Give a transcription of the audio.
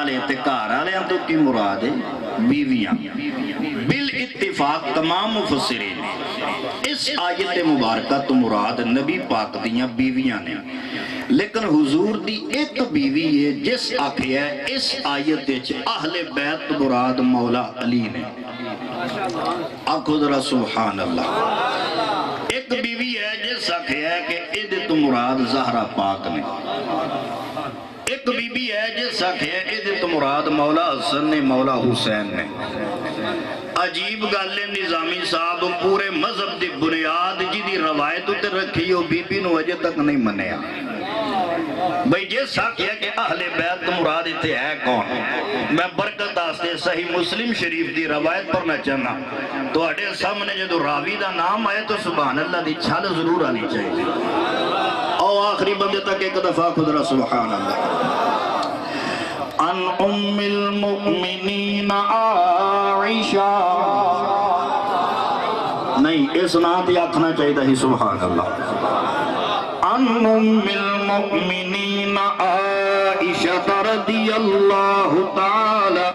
والے تے گھر والے تو کی مراد ہے بیویاں بالاتفاق تمام مفسرین اس آیت مبارکہ تو مراد نبی پاک دیاں بیویاں نے لیکن حضور دی ایک بیوی ہے جس آکھیا ہے اس آیت وچ اہل بیت مراد مولا علی نے آکھو ذرا سبحان اللہ ایک بیوی ہے جس آکھیا ہے کہ ادھ تو مراد زہرا پاک نے ایک بی بی ہے جس آکھیا ہے ادھ تو مراد مولا حسن نے مولا حسین نے عجیب گالے نظامی صاحب پورے مذہب دی بنیاد جی دی روایت تے رکھی ہو بی بی نو اجے تک نہیں منیا بھئی جس آکھیا کہ اہل بیت مراد اتھے ہے کون میں برکت آستے صحیح مسلم شریف دی روایت پر نہ چاہنا تو اڑے سامنے جو راوی دا نام آئے تو سبحان اللہ دی چھال ضرور آنی چاہیے او آخری بندے تک ایک دفعہ خود رہا سبحان اللہ ان ام المؤمنین عائشہ نہیں اس نام تی آکھنا چاہیے ہی سبحان اللہ ان ام المؤمنین عائشہ رضی اللہ تعالی